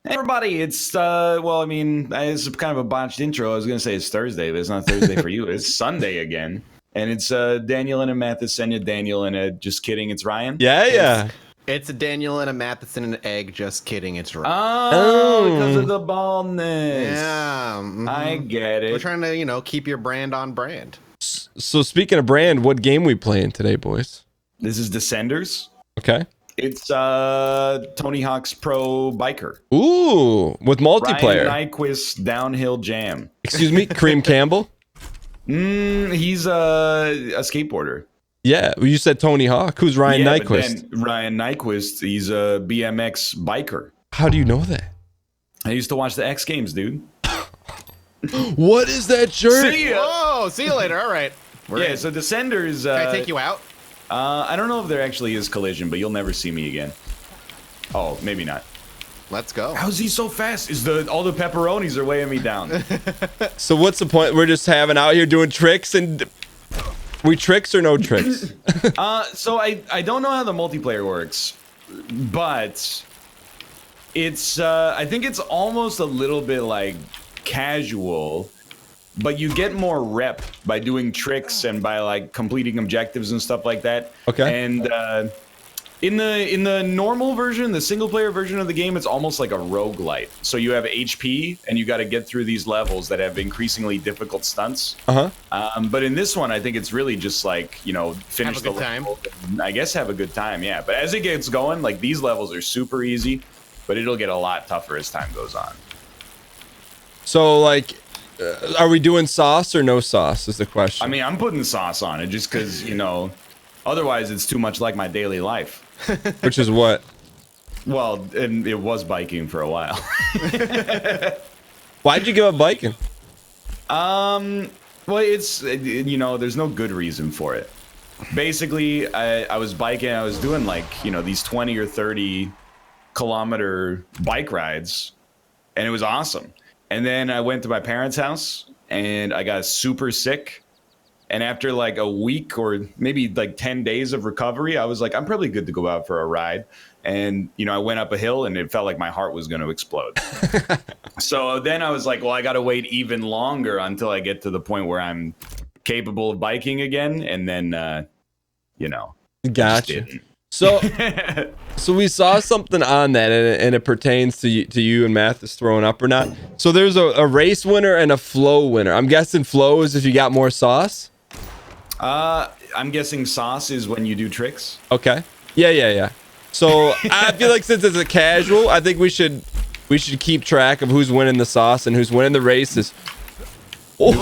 Everybody, it's well, I mean, it's kind of a botched intro. I was gonna say it's Thursday, but it's not Thursday for you. It's Sunday again, and it's Daniel and a Mathas, Senya, Daniel and a. Just kidding, it's Ryan. Yeah. It's a Daniel and a Matheson and an egg. Just kidding, it's Ryan. Oh, because of the baldness. Yeah, I get it. We're trying to, keep your brand on brand. So speaking of brand, what game we playing today, boys? This is Descenders. Okay. It's Tony Hawk's Pro Biker. Ooh, with multiplayer. Ryan Nyquist Downhill Jam. Excuse me, Cream Campbell. He's a skateboarder. Yeah, well, you said Tony Hawk. Who's Ryan Nyquist? Ryan Nyquist, he's a BMX biker. How do you know that? I used to watch the X Games, dude. What is that shirt? See ya. Whoa, see you later. All right. So Descenders. Can I take you out? I don't know if there actually is collision, but you'll never see me again. Oh, maybe not. Let's go. How's he so fast? All the pepperonis are weighing me down. So what's the point? We're just having out here doing tricks and we tricks or no tricks? So I don't know how the multiplayer works, but it's I think it's almost a little bit like casual, but you get more rep by doing tricks and by like completing objectives and stuff like that. Okay. And in the normal version, the single player version of the game, it's almost like a roguelite. So you have HP and you got to get through these levels that have increasingly difficult stunts. But in this one, I think it's really just like, finish the level. I guess have a good time, yeah. But as it gets going, like these levels are super easy, but it'll get a lot tougher as time goes on. So like, are we doing sauce or no sauce is the question. I mean, I'm putting sauce on it just because, otherwise it's too much like my daily life. Which is what? Well, and it was biking for a while. Why'd you give up biking? Well, it's, there's no good reason for it. Basically, I was biking, I was doing like, these 20 or 30 kilometer bike rides, and it was awesome. And then I went to my parents' house and I got super sick. And after like a week or maybe like 10 days of recovery, I was like, I'm probably good to go out for a ride. And, I went up a hill and it felt like my heart was going to explode. So then I was like, well, I got to wait even longer until I get to the point where I'm capable of biking again. And then, Gotcha. So we saw something on that, and it pertains to you and Mathas throwing up or not. So there's a race winner and a flow winner. I'm guessing flow is if you got more sauce. I'm guessing sauce is when you do tricks. Okay. Yeah. So I feel like since it's a casual, I think we should keep track of who's winning the sauce and who's winning the races. Oh.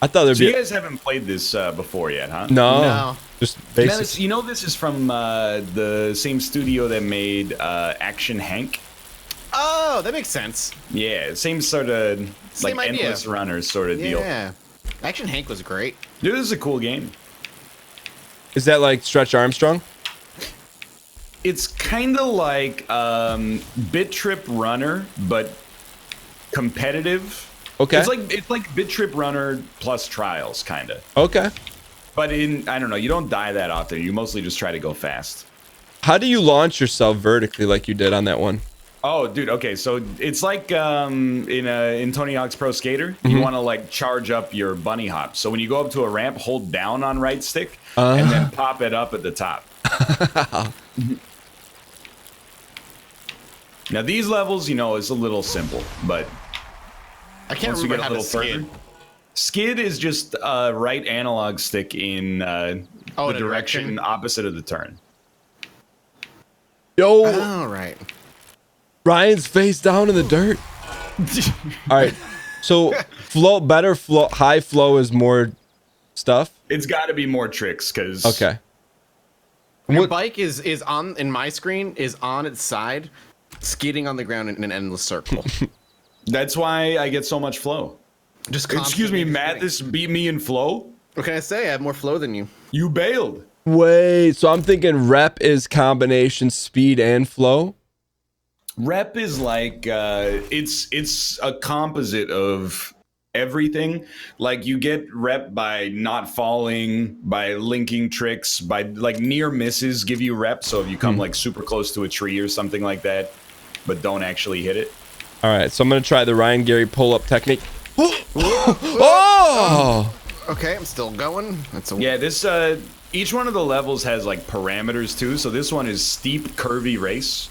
I thought there'd be. You guys haven't played this before yet, huh? No. Just basic. This is from the same studio that made Action Hank. Oh, that makes sense. Yeah, same sort of like idea. Endless Runners sort of deal. Yeah, Action Hank was great. Dude, this is a cool game. Is that like Stretch Armstrong? It's kind of like Bit Trip Runner, but competitive. Okay. It's like Bit Trip Runner plus Trials, kind of. Okay. But I don't know, you don't die that often. You mostly just try to go fast. How do you launch yourself vertically like you did on that one? Oh, dude. Okay, so it's like in Tony Hawk's Pro Skater, you want to like charge up your bunny hop. So when you go up to a ramp, hold down on right stick and then pop it up at the top. Now these levels, it's a little simple, but I can't once you remember get a how to little skid. further, skid is just right analog stick in the direction opposite of the turn. Yo, All right. Ryan's face down in the dirt. All right. So high flow is more stuff. It's got to be more tricks because Okay. Your bike is on in my screen is on its side, skidding on the ground in an endless circle. That's why I get so much flow. Just Excuse me, constantly Matt. This beat me in flow. What can I say? I have more flow than you. You bailed. Wait, so I'm thinking rep is combination speed and flow. Rep is like it's a composite of everything. Like you get rep by not falling, by linking tricks, by like near misses give you rep. So if you come like super close to a tree or something like that, but don't actually hit it. All right, so I'm gonna try the Ryan Gary pull-up technique. Oh! Okay, I'm still going. Yeah, this each one of the levels has like parameters too. So this one is steep, curvy race.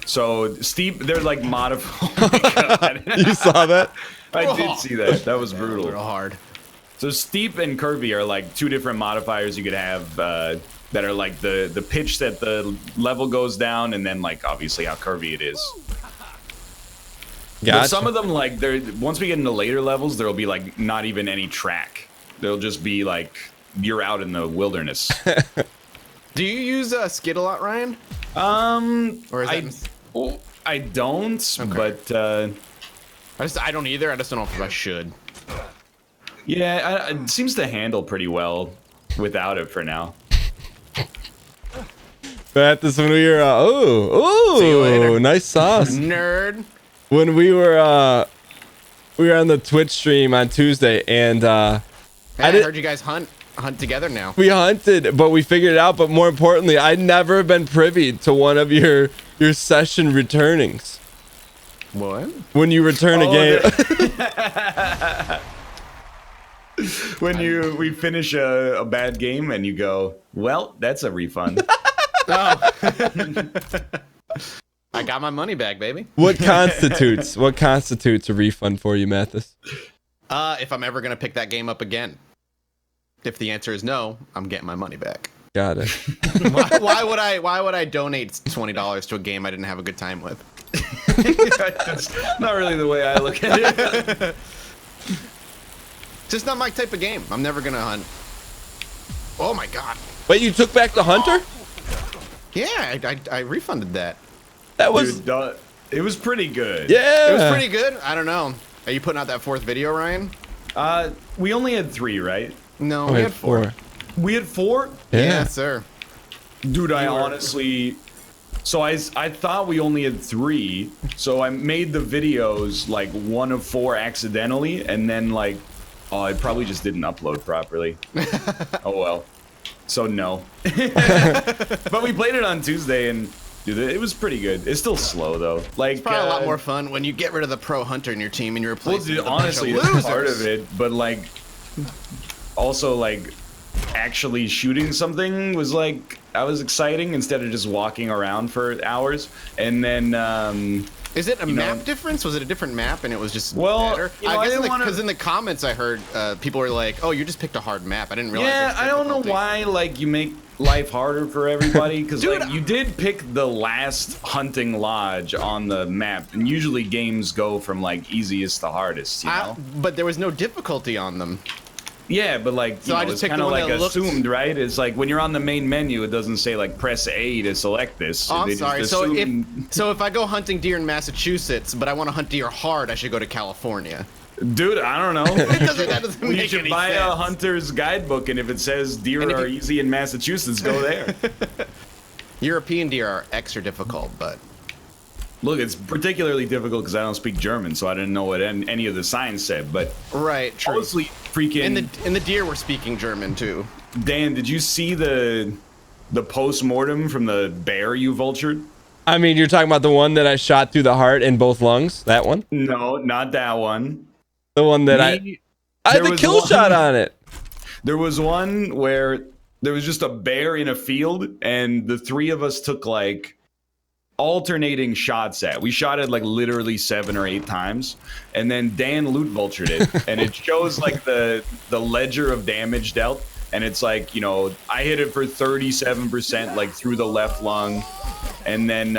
So steep, they're like modified. Oh You saw that? I did see that. That was brutal. Real hard. So steep and curvy are like two different modifiers you could have that are like the pitch that the level goes down, and then like obviously how curvy it is. Gotcha. But some of them, like, once we get into later levels, there'll be like not even any track. There'll just be like you're out in the wilderness. Do you use Skid a lot, Ryan? Or is that... I don't, okay. but I don't either. I just don't know if I should. Yeah, it seems to handle pretty well without it for now. But this when we were See you later. nice sauce. Nerd. When we were on the Twitch stream on Tuesday, and Hey, I heard you guys hunt together now. we hunted, but we figured it out. But more importantly, I'd never been privy to one of your session returnings. What? When you return a game. When we finish a bad game and you go, well, that's a refund. Oh. I got my money back, baby. What constitutes a refund for you, Mathas? If I'm ever gonna pick that game up again. If the answer is no, I'm getting my money back. Got it. Why would I donate $20 to a game I didn't have a good time with? That's not really the way I look at it. Just not my type of game. I'm never gonna hunt. Oh my god. Wait, you took back the hunter? Yeah, I refunded that. That was Dude, it was pretty good. yeah. It was pretty good. I don't know. Are you putting out that fourth video, Ryan? We only had 3, right? No, Oh, we had 4. We had 4? Yeah, sir. Dude, I honestly... So I thought we only had 3, so I made the videos like 1 of 4 accidentally, and then like, oh, I probably just didn't upload properly. Oh well. So no. But we played it on Tuesday, and dude, it was pretty good. It's still slow though. Like It's probably a lot more fun when you get rid of the pro hunter in your team and you replace it with a bunch honestly, of it's losers. part of it, but like, also like, actually shooting something was like, I was exciting instead of just walking around for hours. And then is it a map difference? Was it a different map and it was just better? You know, I guess because in the comments I heard people were like, "Oh, you just picked a hard map." I didn't realize. Yeah, I don't know why like you make life harder for everybody, because like you did pick the last hunting lodge on the map, and usually games go from like easiest to hardest. You know, but there was no difficulty on them. Yeah, but like, so I just it's kind of like assumed, looked... right? It's like when you're on the main menu, it doesn't say like press A to select this. Oh, I'm sorry. So if I go hunting deer in Massachusetts, but I want to hunt deer hard, I should go to California. Dude, I don't know. That doesn't You make should any buy sense. a hunter's guidebook, and if it says deer are easy in Massachusetts, go there. European deer are extra difficult, but... Look, it's particularly difficult because I don't speak German, so I didn't know what any of the signs said. But right, true. Honestly, freaking. And the deer were speaking German too. Dan, did you see the post-mortem from the bear you vultured? I mean, you're talking about the one that I shot through the heart and both lungs? That one? No, not that one. The one that I had the kill shot on it. There was one where there was just a bear in a field, and the 3 of us took like alternating shots at. We shot it like literally 7 or 8 times, and then Dan loot vultured it, and it shows like the ledger of damage dealt, and it's like, you know, I hit it for 37% like through the left lung, and then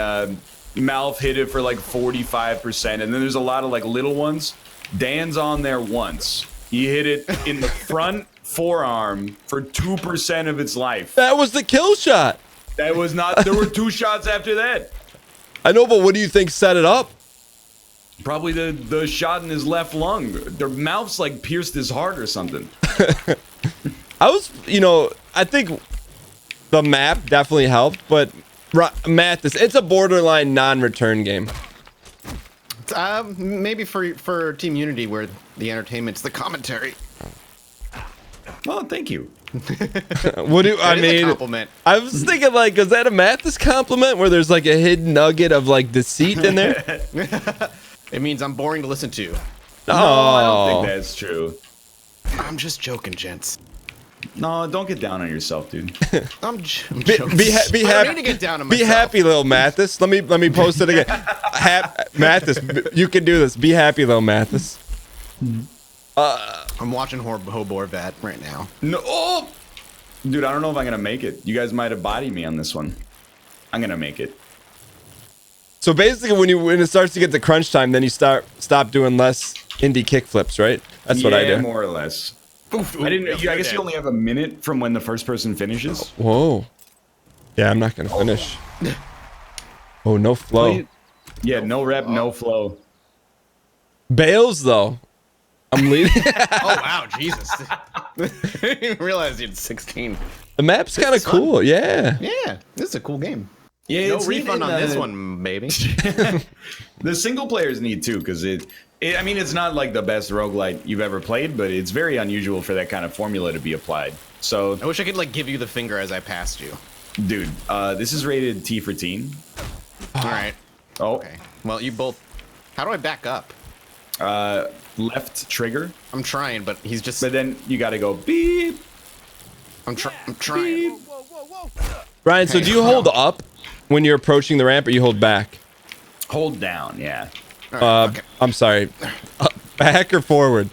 Malf hit it for like 45%, and then there's a lot of like little ones. Dan's on there once. He hit it in the front forearm for 2% of its life. That was the kill shot. That was not. There were 2 shots after that. I know, but what do you think set it up? Probably the shot in his left lung. Their mouth's like pierced his heart or something. I think the map definitely helped, but Mathas, it's a borderline non-return game. Maybe for Team Unity, where the entertainment's the commentary. Well, thank you. What do I It is a mean? compliment. I was thinking like, is that a Mathas compliment where there's like a hidden nugget of like deceit in there? It means I'm boring to listen to. No, I don't think that's true. I'm just joking, gents. No, don't get down on yourself, dude. I'm Be joking. happy. I don't need to get down on Be myself. happy, little Mathas. Let me post it again. Mathas, you can do this. Be happy, little Mathas. I'm watching Hoborvat right now. No, oh! Dude, I don't know if I'm gonna make it. You guys might have bodied me on this one. I'm gonna make it. So basically, when it starts to get to crunch time, then you stop doing less indie kickflips, right? That's what I do. More or less. I didn't. I guess you only have a minute from when the first person finishes. Whoa. Yeah, I'm not gonna finish. Oh, no flow. Yeah, no rep, no flow. Bales though. I'm leading. Oh wow, Jesus! I didn't even realize you had 16. The map's kind of cool. Yeah. Yeah, this is a cool game. Yeah, No it's refund neat on in this the- one, baby. The single players need too, because I mean, it's not like the best roguelite you've ever played, but it's very unusual for that kind of formula to be applied. So, I wish I could like give you the finger as I passed you. dude, this is rated T for teen. All right. Oh, Okay. Well, you both. How do I back up? left trigger, I'm trying, but he's just. but then you got to go beep. I'm trying. Ryan, so do you hold up when you're approaching the ramp, or you hold back? Hold down, yeah. All right, fuck it. I'm sorry. Back or forward?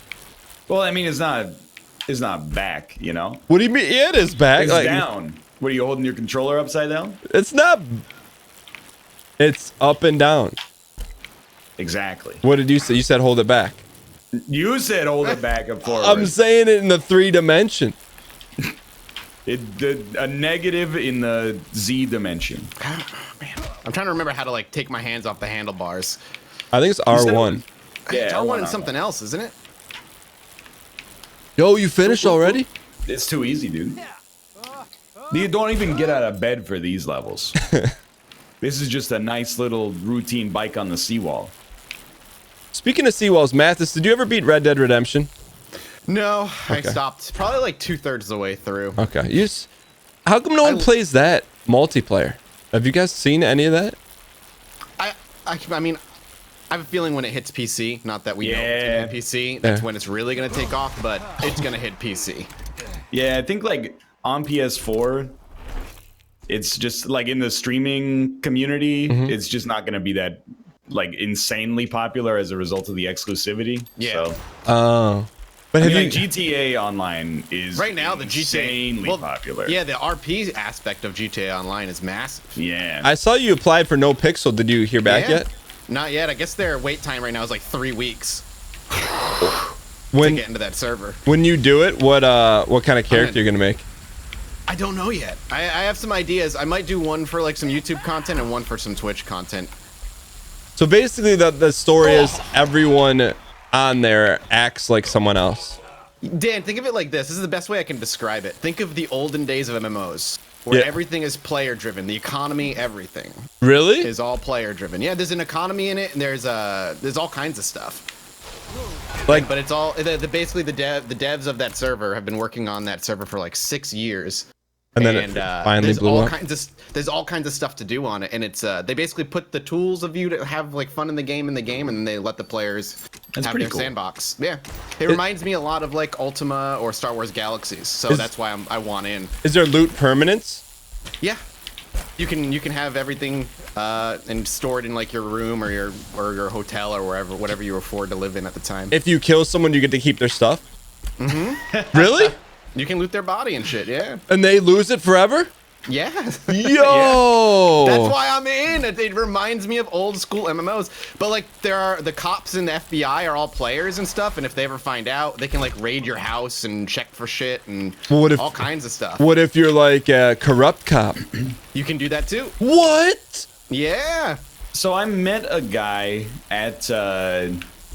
Well, I mean, it's not back, you know. What do you mean? Yeah, it is back. It's Like, down. What are you holding your controller upside down? it's not. It's up and down. Exactly. What did you say? You said hold it back. You said hold it back and forward. I'm saying it in the 3-dimension. A negative in the Z dimension. Man, I'm trying to remember how to like take my hands off the handlebars. I think it's R1. Yeah, It's R1 and R1. something else, isn't it? Yo, you finished already? It's too easy, dude. You don't even get out of bed for these levels. This is just a nice little routine bike on the seawall. Speaking of seawalls, Mathas, did you ever beat Red Dead Redemption? No, I Okay. stopped probably like 2/3 of the way through. Okay. How come no one plays that multiplayer? Have you guys seen any of that? I mean, I have a feeling when it hits PC, not that we know it's gonna Yeah. hit PC, that's Yeah. when it's really gonna take off, but it's gonna hit PC. Yeah, I think like on PS4, it's just like in the streaming community, it's just not going to be that like insanely popular as a result of the exclusivity. Yeah. So, Oh. But I have mean, you? like GTA Online is Right now, the GTA insanely popular. Yeah, the RP aspect of GTA Online is massive. Yeah. I saw you applied for No Pixel. Did you hear back Yeah. yet? Not yet. I guess their wait time right now is like 3 weeks to When get into that server. when you do it, what kind of character you're gonna make? I don't know yet. I have some ideas. I might do one for like some YouTube content and one for some Twitch content. So basically, the story is everyone on there acts like someone else. Dan, think of it like this. This is the best way I can describe it. Think of the olden days of MMOs, where Yeah. everything is player driven. The economy, everything Really? is all player driven. Yeah, there's an economy in it, and there's all kinds of stuff. Like, But it's all basically the devs of that server have been working on that server for like 6 years. and then it finally there's blew all up. there's all kinds of stuff to do on it, and it's they basically put the tools of you to have like fun in the game, and then they let the players That's have pretty their cool. sandbox. Yeah, it reminds me a lot and Ultima or Star Wars Galaxies, so Is- that's why I want in. Is there loot permanence? Yeah, you can have everything and store it in like your room or your hotel or whatever you afford to live in at the time. If you kill someone, you get to keep their stuff. Mm-hmm. Really? You can loot their body and shit. Yeah, And they lose it forever? yeah. Yo! That's why I'm in. It reminds me of old school MMOs. But like, the cops and the FBI are all players and stuff. And if they ever find out, they can like raid your house and check for shit and Well, what if- all kinds of stuff. What if you're like a corrupt cop? You can do that too. What? Yeah. So I met a guy at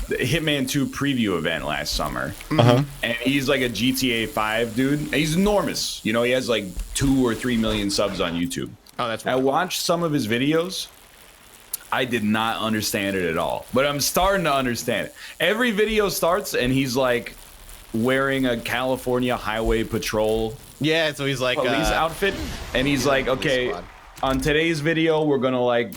the Hitman 2 preview event last summer. Uh-huh. And he's like a GTA 5 dude. And he's enormous. You know, he has like 2 or 3 million subs on YouTube. Oh, that's I right. watched some of his videos. I did not understand it at all, but I'm starting to understand it. Every video starts and he's like wearing a California Highway Patrol Yeah, so he's like police outfit, and he's like, okay, squad. on today's video, we're gonna like,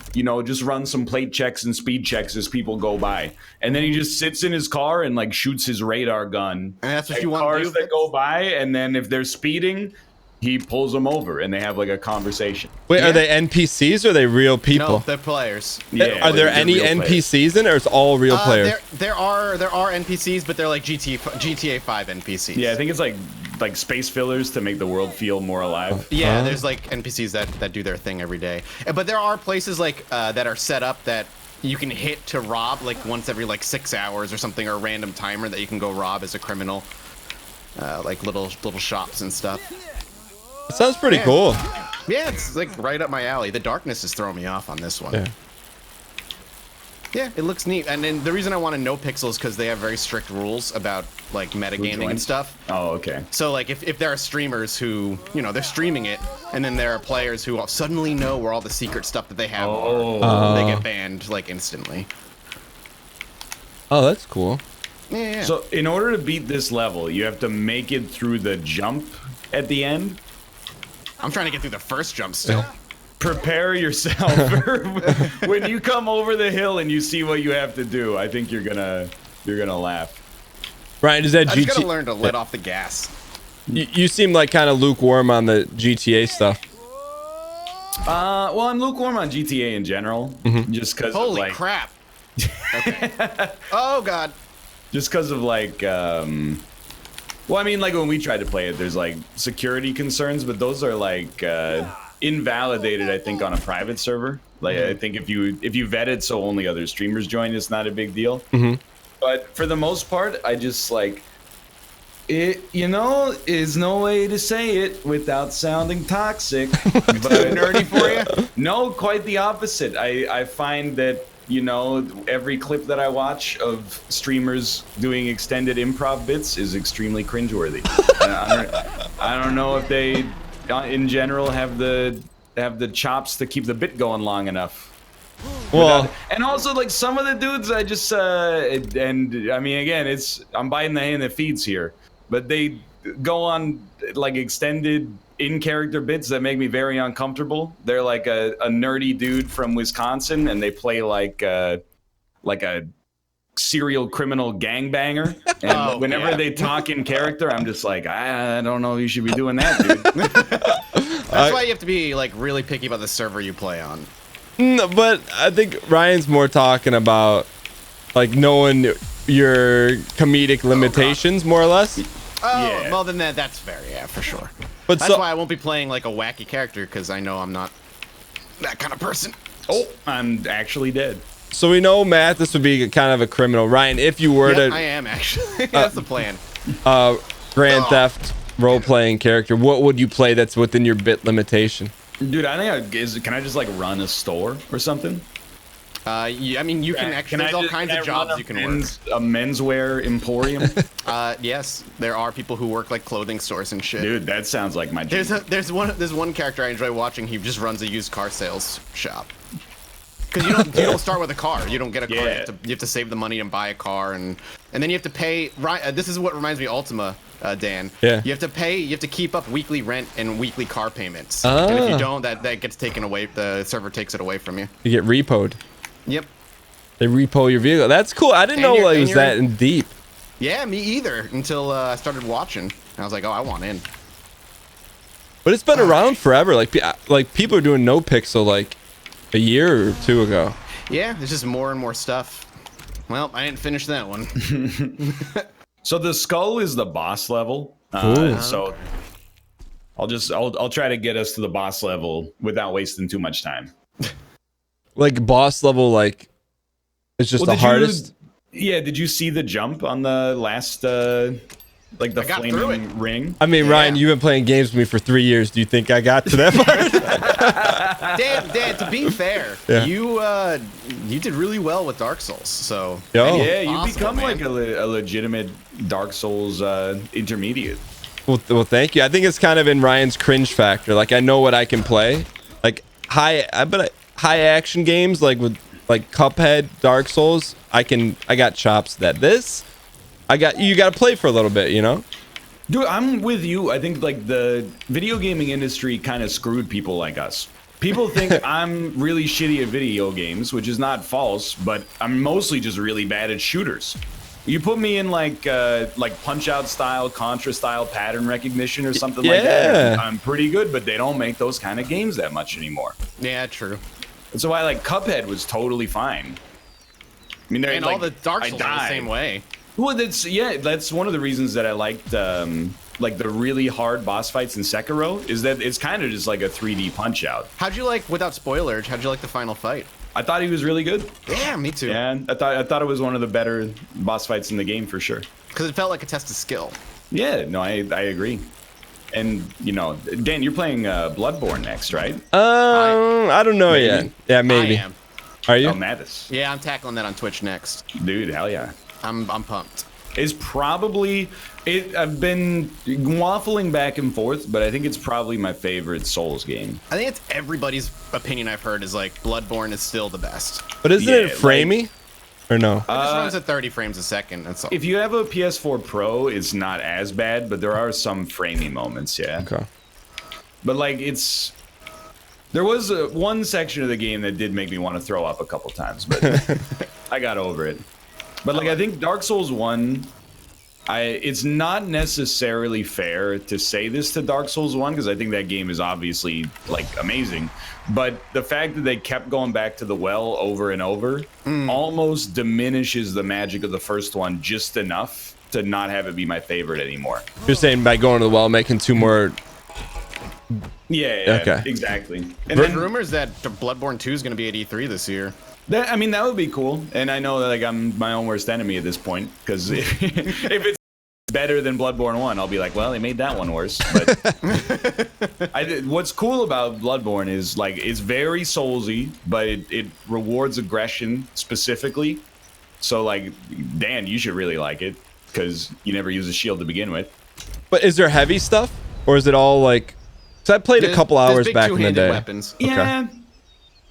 just run some plate checks and speed checks as people go by, and then he just sits in his car and like shoots his radar gun. And that's what at you want to cars do? that go by, and then if they're speeding, he pulls them over, and they have like a conversation. Wait, Yeah. are they NPCs or are they real people? No, they're players. Yeah, Are there they're any real players. NPCs in it, or it's all real players? There are NPCs, but they're like GTA 5 NPCs. Yeah, I think it's like space fillers to make the world feel more alive. Yeah, there's like NPCs that do their thing every day. But there are places like that are set up that you can hit to rob like once every like 6 hours or something, or a random timer that you can go rob as a criminal. Like little shops and stuff. It sounds pretty Yeah. cool. Yeah, it's like right up my alley. The darkness is throwing me off on this one. Yeah, it looks neat. And then the reason I want to know Pixel is because they have very strict rules about like metagaming and joins? stuff. Oh, okay. So like if there are streamers who, they're streaming it, and then there are players who suddenly know where all the secret stuff that they have are, they get banned like instantly. Oh, that's cool. Yeah. So in order to beat this level, you have to make it through the jump at the end. I'm trying to get through the first jump still. Prepare yourself for when you come over the hill and you see what you have to do. I think you're gonna laugh. Ryan, is that I just gotta GTA? learn to let off the gas. You seem like kind of lukewarm on the GTA stuff. Well, I'm lukewarm on GTA in general, just because Holy like, crap. Okay. Oh god. just because of like, well, I mean, like when we tried to play it, there's like security concerns, but those are like invalidated, I think, on a private server. Like, I think if you vet it so only other streamers join, it's not a big deal. But for the most part, I just like it. Is no way to say it without sounding toxic. But Nerdy for you? no, quite the opposite. I find that, every clip that I watch of streamers doing extended improv bits is extremely cringeworthy. I don't know if they, in general, have the chops to keep the bit going long enough. Well, And also, like, some of the dudes, I just, and I mean, again, I'm biting the hand that feeds here, but they go on, like, extended in-character bits that make me very uncomfortable. They're like a nerdy dude from Wisconsin, and they play like a serial criminal gangbanger. And whenever they talk in character, I'm just like, I don't know if you should be doing that, dude. That's why you have to be like really picky about the server you play on. no, but I think Ryan's more talking about like knowing your comedic limitations, more or less. Oh, Yeah. well then that's fair, yeah, for sure. But That's so why I won't be playing like a wacky character, because I know I'm not that kind of person. Oh, I'm actually dead. so we know Mathas would be kind of a criminal. Ryan, if you were Yep, I to am actually. That's the plan. Grand Theft role-playing character, what would you play that's within your bit limitation? Dude, I think can I just like run a store or something? I mean, you can actually. There's all kinds of jobs you can work. A menswear emporium. Yes, there are people who work like clothing stores and shit. Dude, that sounds like my dream. There's one character I enjoy watching. He just runs a used car sales shop. Because you don't start with a car. You don't get a car. Yeah. You have to save the money and buy a car, and then you have to pay. This is what reminds me of Ultima, Dan. Yeah. You have to pay. You have to keep up weekly rent and weekly car payments. And if you don't, that gets taken away. The server takes it away from you. You get repoed. Yep. They repo your vehicle. That's cool. I didn't And know you're- like, it and was you're- that in deep. Yeah, me either. Until I started watching, and I was like, oh, I want in. But it's been around forever. Like people are doing no pixel like a year or two ago. Yeah, there's just more and more stuff. Well, I didn't finish that one. So the skull is the boss level. So I'll try to get us to the boss level without wasting too much time. Like boss level, like it's just Well, the hardest. Did you see the jump on the last like the I got through flaming ring? I mean, Yeah. Ryan, you've been playing games with me for 3 years. Do you think I got to that part? Dan, to be fair, Yeah. you did really well with Dark Souls. So Yo. Yeah, you Possible, become man. like a legitimate Dark Souls intermediate. Well, thank you. I think it's kind of in Ryan's cringe factor. Like I know what I can play. Like high action games, like with like Cuphead, Dark Souls, I got chops that you got to play for a little bit, you know? Dude, I'm with you. I think like the video gaming industry kind of screwed people like us. People think I'm really shitty at video games, which is not false, but I'm mostly just really bad at shooters. You put me in like Punch-Out style, Contra style pattern recognition or something like that, I'm pretty good, but they don't make those kind of games that much anymore. Yeah, true. And so like Cuphead was totally fine. I mean, and like, all the Dark Souls are the same way. Well, that's one of the reasons that I liked like the really hard boss fights in Sekiro is that it's kind of just like a 3D Punch-Out. How'd you like, without spoilers, how'd you like the final fight? I thought he was really good. Yeah, me too. Yeah, I thought it was one of the better boss fights in the game for sure. Because it felt like a test of skill. Yeah, no, I agree. And you know, Dan, you're playing Bloodborne next, right? I don't know yet. Yeah, maybe. I am. Are you? Oh, Mathas. Yeah, I'm tackling that on Twitch next. Dude, hell yeah. I'm pumped. It's probably I've been waffling back and forth, but I think it's probably my favorite Souls game. I think it's everybody's opinion I've heard is like Bloodborne is still the best. But isn't it framey? Or no? It just runs at 30 frames a second. That's all. If you have a PS4 Pro, it's not as bad, but there are some framey moments, yeah. Okay. But like there was one section of the game that did make me want to throw up a couple times, but I got over it. But like I think Dark Souls 1, it's not necessarily fair to say this to Dark Souls 1 because I think that game is obviously like amazing. But the fact that they kept going back to the well over and over almost diminishes the magic of the first one just enough to not have it be my favorite anymore. You're saying by going to the well, making 2 more. Yeah, okay. Exactly. And There's then, rumors that Bloodborne 2 is going to be at E3 this year. I mean, that would be cool. And I know that like I'm my own worst enemy at this point because if it's better than Bloodborne 1, I'll be like, well, they made that one worse. But what's cool about Bloodborne is like it's very soulsy, but it rewards aggression specifically. So like, Dan, you should really like it because you never use a shield to begin with. But is there heavy stuff, or is it all like? Because I played a couple hours back in the day. Weapons. Yeah.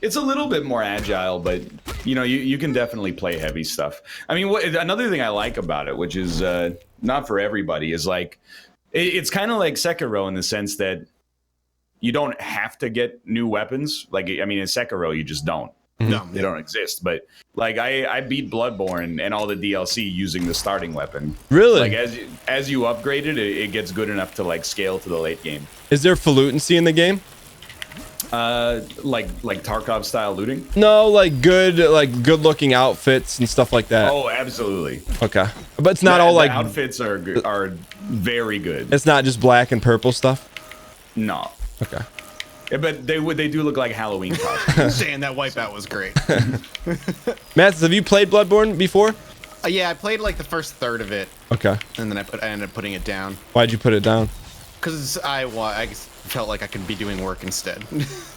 It's a little bit more agile, but you know, you can definitely play heavy stuff. I mean, another thing I like about it, which is not for everybody, is like it's kind of like Sekiro in the sense that you don't have to get new weapons. Like, I mean, in Sekiro, you just don't. No, they don't exist. But like, I beat Bloodborne and all the DLC using the starting weapon. Really? Like as you upgrade it, it gets good enough to like scale to the late game. Is there falutency in the game? Like Tarkov style looting? No, like good looking outfits and stuff like that. Oh, absolutely. Okay, but it's not all like outfits are very good. It's not just black and purple stuff. No. Okay. Yeah, but they do look like Halloween costumes. Damn, that wipeout was great. Mathas, have you played Bloodborne before? Yeah, I played like the first third of it. Okay. And then I ended up putting it down. Why'd you put it down? Because I felt like I could be doing work instead.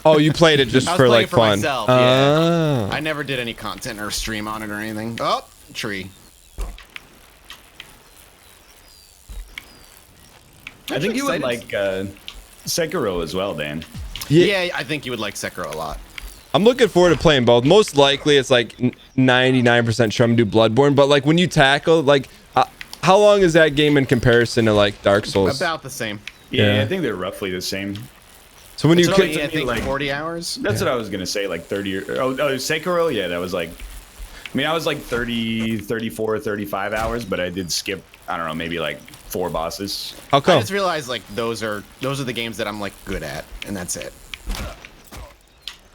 Oh, you played it just I was for playing like for fun. myself, Oh. yeah. I never did any content or stream on it or anything. Oh, tree. I think you would like Sekiro as well, Dan. Yeah, I think you would like Sekiro a lot. I'm looking forward to playing both. Most likely, it's like 99% sure I'm gonna do Bloodborne. But like when you tackle, like, how long is that game in comparison to like Dark Souls? About the same. Yeah, I think they're roughly the same. So when you I think like 40 hours. That's what I was gonna say, like 30 or Sekiro. Yeah, that was like. I mean, I was like 30, 34, 35 hours, but I did skip. I don't know, maybe like 4 bosses. How come? I just realized like those are the games that I'm like good at, and that's it.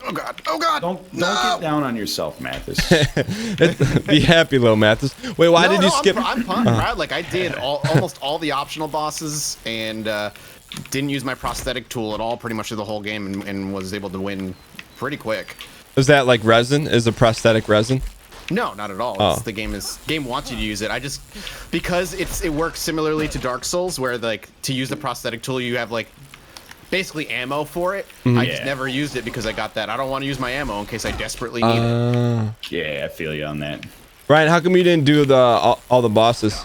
Oh god! Oh god! Don't get down on yourself, Mathas. Be happy, little Mathas. Wait, why did you skip? I'm proud. Like I did almost all the optional bosses, and didn't use my prosthetic tool at all, pretty much through the whole game, and was able to win pretty quick. Is that like resin? Is the prosthetic resin? No, not at all. It's, the game wants you to use it. I just because it works similarly to Dark Souls, where like to use the prosthetic tool, you have like basically ammo for it. I just never used it because I got that. I don't want to use my ammo in case I desperately need it. Yeah, I feel you on that. Ryan, how come you didn't do all the bosses?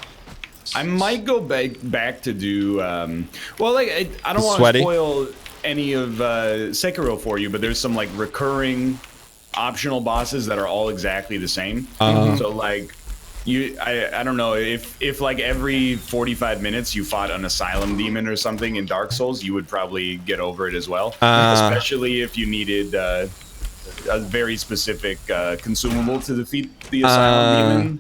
I might go back to do. Well, like I don't want to Sweaty? spoil any of Sekiro for you, but there's some like recurring optional bosses that are all exactly the same. So like, I don't know if like every 45 minutes you fought an asylum demon or something in Dark Souls, you would probably get over it as well. Especially if you needed a very specific consumable to defeat the asylum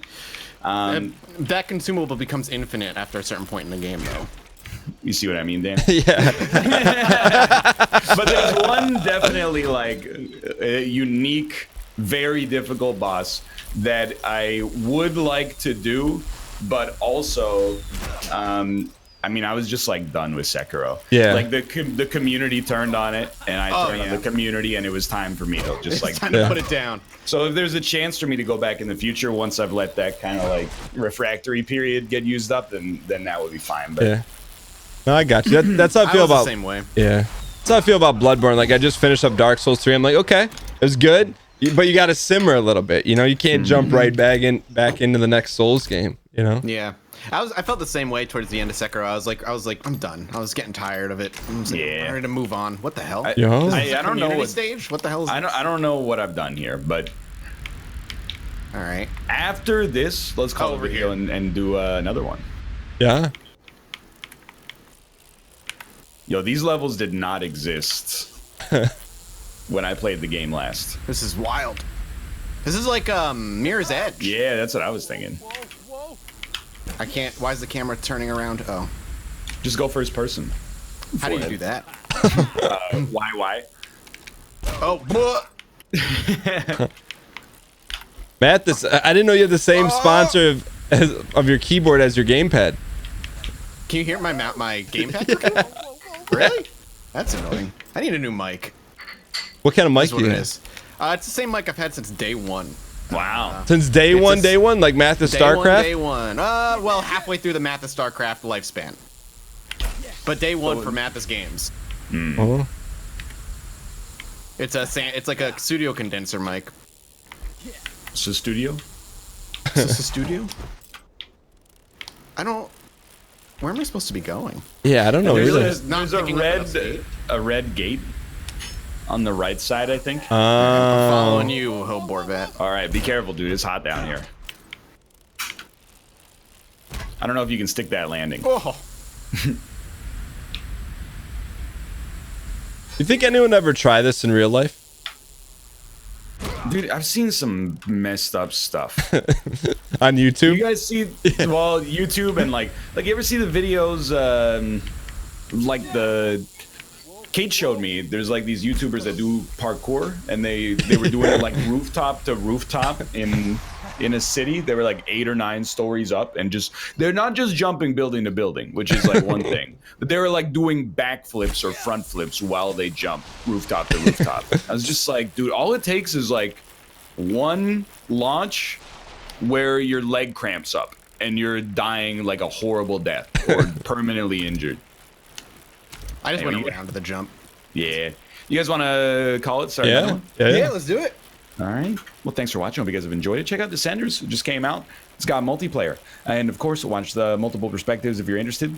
demon. That consumable becomes infinite after a certain point in the game, though. You see what I mean, Dan? Yeah. But there's one definitely like a unique, very difficult boss that I would like to do, but also, I mean, I was just like done with Sekiro. Yeah. Like the community turned on it, and I turned on the community, and it was time for me to just like Time to put it down. So if there's a chance for me to go back in the future, once I've let that kind of like refractory period get used up, then that would be fine. But Yeah. No, I got you. That's how I feel about. the same way. Yeah. That's how I feel about Bloodborne. Like I just finished up Dark Souls 3. I'm like, okay, it was good, but you got to simmer a little bit. You know, you can't jump right back into the next Souls game. You know. Yeah. I felt the same way towards the end of Sekiro. I was like, I'm done. I was getting tired of it. I'm ready to move on. What the hell? I don't know what stage. What the hell is this? I don't know what I've done here, but All right. after this, let's call over here and do another one. Yeah. Yo, these levels did not exist when I played the game last. This is wild. This is like Mirror's Edge. Yeah, that's what I was thinking. I can't. Why is the camera turning around? Oh. Just go first person. How do you do that? Why? Oh. Matt, I didn't know you had the same sponsor of your keyboard as your gamepad. Can you hear my gamepad? Really? That's annoying. I need a new mic. What kind of mic That's do what you it have? is. It's the same mic I've had since day one. Wow. Since day one, like Mathas StarCraft? Day one. Well, halfway through the Mathas StarCraft lifespan. But day one for MathasGames. Oh. It's like a studio condenser mic. It's a studio? Is this a studio? Where am I supposed to be going? Yeah, I don't know either. There's a red gate on the right side, I think. I'm following you, Ho Borvet. All right, be careful, dude. It's hot down here. I don't know if you can stick that landing. Oh. You think anyone ever try this in real life? Dude, I've seen some messed up stuff. On YouTube? You guys see, well, YouTube and like you ever see the videos, like Kate showed me, there's like these YouTubers that do parkour, and they were doing it like rooftop to rooftop in a city. They were like 8 or 9 stories up, and they're not just jumping building to building, which is like one thing, but they were like doing backflips or front flips while they jump rooftop to rooftop. I was just like, dude, all it takes is like one launch where your leg cramps up and you're dying like a horrible death or permanently injured. I just went around to the jump. Yeah. You guys want to call it? Sorry. Yeah, Let's do it. All right. Well, thanks for watching. Hope you guys have enjoyed it. Check out Descenders. It just came out. It's got multiplayer. And, of course, watch the multiple perspectives if you're interested.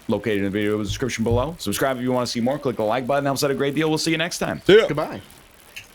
Located in the video description below. Subscribe if you want to see more. Click the like button. Helps out a great deal. We'll see you next time. See ya. Goodbye.